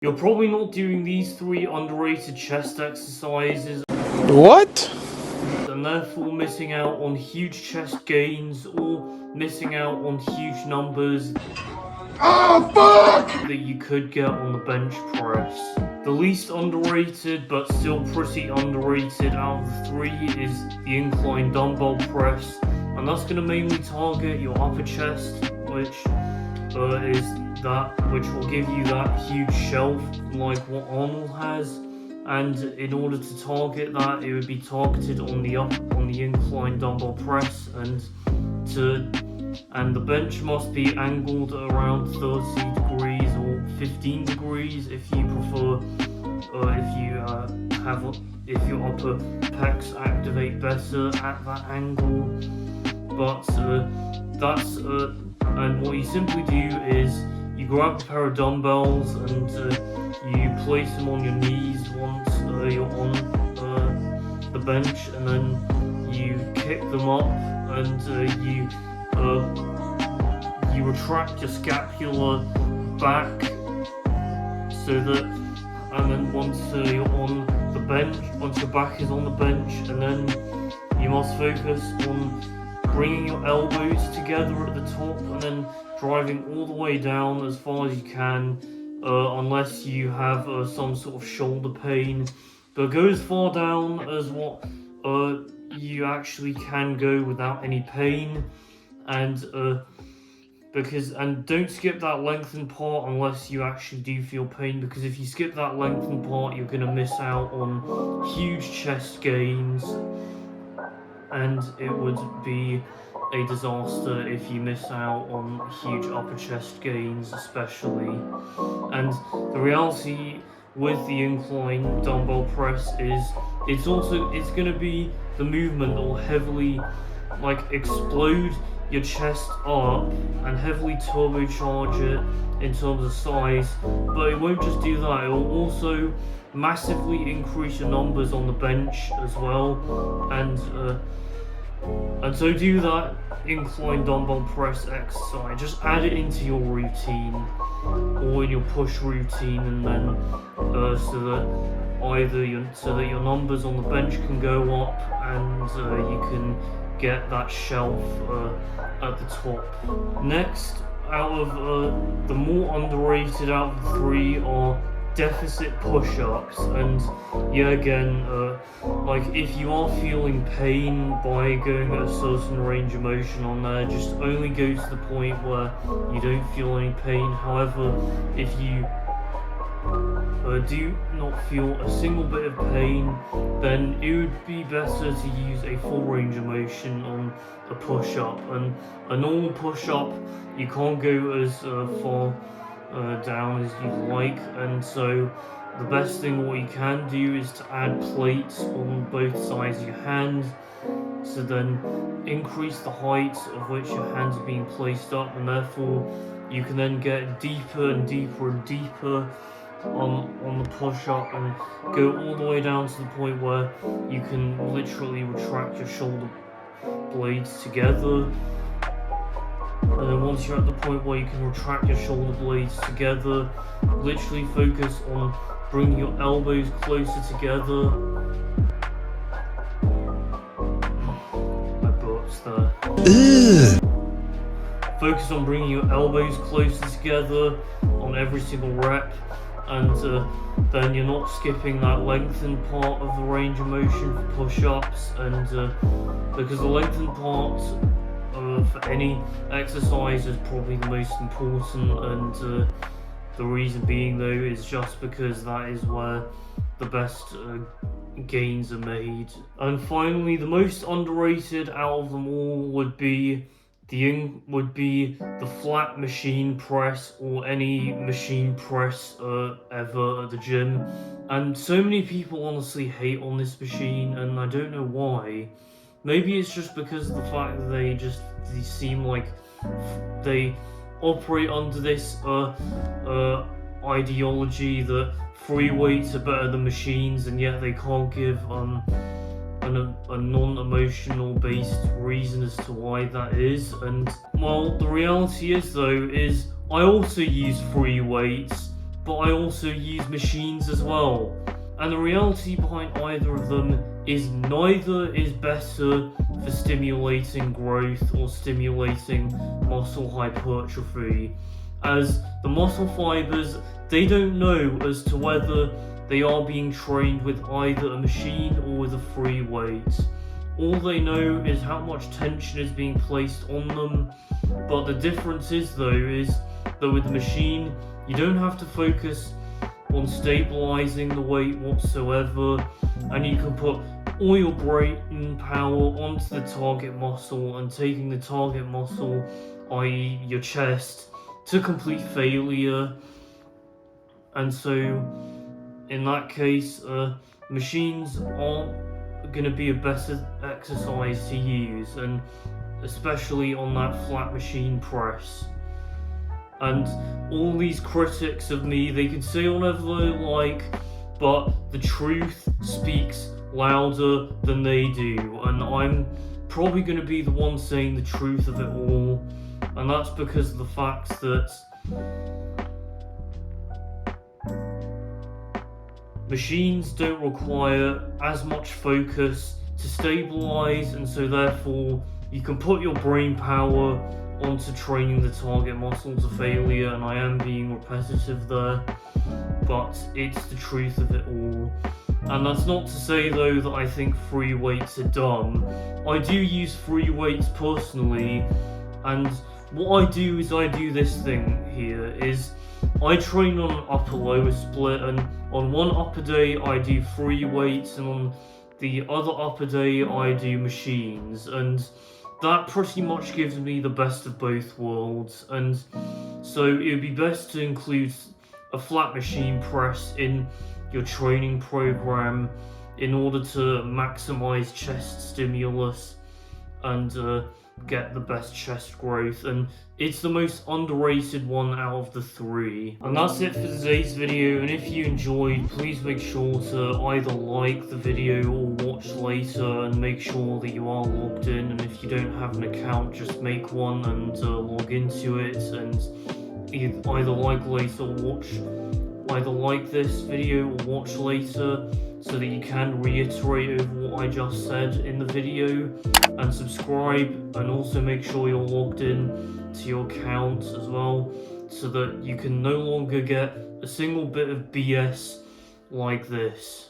You're probably not doing these three underrated chest exercises What? and therefore missing out on huge chest gains or missing out on huge numbers that you could get on the bench press. The least underrated but still pretty underrated out of the three is the incline dumbbell press, and that's going to mainly target your upper chest, which is that which will give you that huge shelf like what Arnold has. And in order to target that, it would be targeted on the incline dumbbell press, and the bench must be angled around 30 degrees or 15 degrees if you prefer. If your upper pecs activate better at that angle, but and what you simply do is you grab a pair of dumbbells and you place them on your knees once you're on the bench, and then you kick them up and you retract your scapula back so that, and then once you're on the bench, once your back is on the bench, and then you must focus on bringing your elbows together at the top and then driving all the way down as far as you can, unless you have some sort of shoulder pain. But go as far down as what you actually can go without any pain, and don't skip that lengthened part unless you actually do feel pain, because if you skip that lengthened part, you're going to miss out on huge chest gains, and it would be a disaster if you miss out on huge upper chest gains especially. And the reality with the incline dumbbell press is it's going to be the movement that will heavily explode your chest up and heavily turbocharge it in terms of size, but it won't just do that, it will also massively increase your numbers on the bench as well, and so do that incline dumbbell press exercise. Just add it into your routine or in your push routine, and then so that your numbers on the bench can go up, and you can get that shelf at the top. Next, out of the more underrated out of the three are deficit push-ups, and again, if you are feeling pain by going at a certain range of motion on there, just only go to the point where you don't feel any pain. However, if you do not feel a single bit of pain, then it would be better to use a full range of motion on a push-up. And a normal push-up, you can't go as far down as you'd like, and so the best thing what you can do is to add plates on both sides of your hand, so then increase the height of which your hands are being placed up, and therefore you can then get deeper and deeper and deeper on the push-up and go all the way down to the point where you can literally retract your shoulder blades together. And then once you're at the point where you can retract your shoulder blades together, literally focus on bringing your elbows closer together. My butt's there. Focus on bringing your elbows closer together on every single rep, and then you're not skipping that lengthened part of the range of motion for push-ups, and because the lengthened part for any exercise is probably the most important, and the reason being though is just because that is where the best gains are made. And finally, the most underrated out of them all would be the flat machine press, or any machine press ever at the gym. And so many people honestly hate on this machine, and I don't know why. Maybe it's just because of the fact that they seem like they operate under this ideology that free weights are better than machines, and yet they can't give a non-emotional based reason as to why that is. And well, the reality is though, is I also use free weights, but I also use machines as well. And the reality behind either of them is neither is better for stimulating growth or stimulating muscle hypertrophy, as the muscle fibers, they don't know as to whether they are being trained with either a machine or with a free weight. All they know is how much tension is being placed on them, but the difference is that with the machine, you don't have to focus on stabilizing the weight whatsoever, and you can put all your brain power onto the target muscle and taking the target muscle, i.e. your chest, to complete failure. And so in that case, machines aren't going to be a better exercise to use, and especially on that flat machine press. And all these critics of me, they can say whatever they like, but the truth speaks louder than they do, and I'm probably going to be the one saying the truth of it all, and that's because of the fact that machines don't require as much focus to stabilize, and so therefore you can put your brain power onto training the target muscle to failure, and I am being repetitive there, but it's the truth of it all. And that's not to say though that I think free weights are dumb. I do use free weights personally, and what I do is I do this thing here, is I train on an upper-lower split, and on one upper day I do free weights, and on the other upper day I do machines, and that pretty much gives me the best of both worlds. And so it would be best to include a flat machine press in your training program in order to maximize chest stimulus and get the best chest growth, and it's the most underrated one out of the three. And that's it for today's video, and if you enjoyed, please make sure to either like the video or watch later, and make sure that you are logged in, and if you don't have an account, just make one and log into it, and either like later or watch, either like this video or watch later, so that you can reiterate over what I just said in the video, and subscribe, and also make sure you're logged in to your account as well, so that you can no longer get a single bit of BS like this.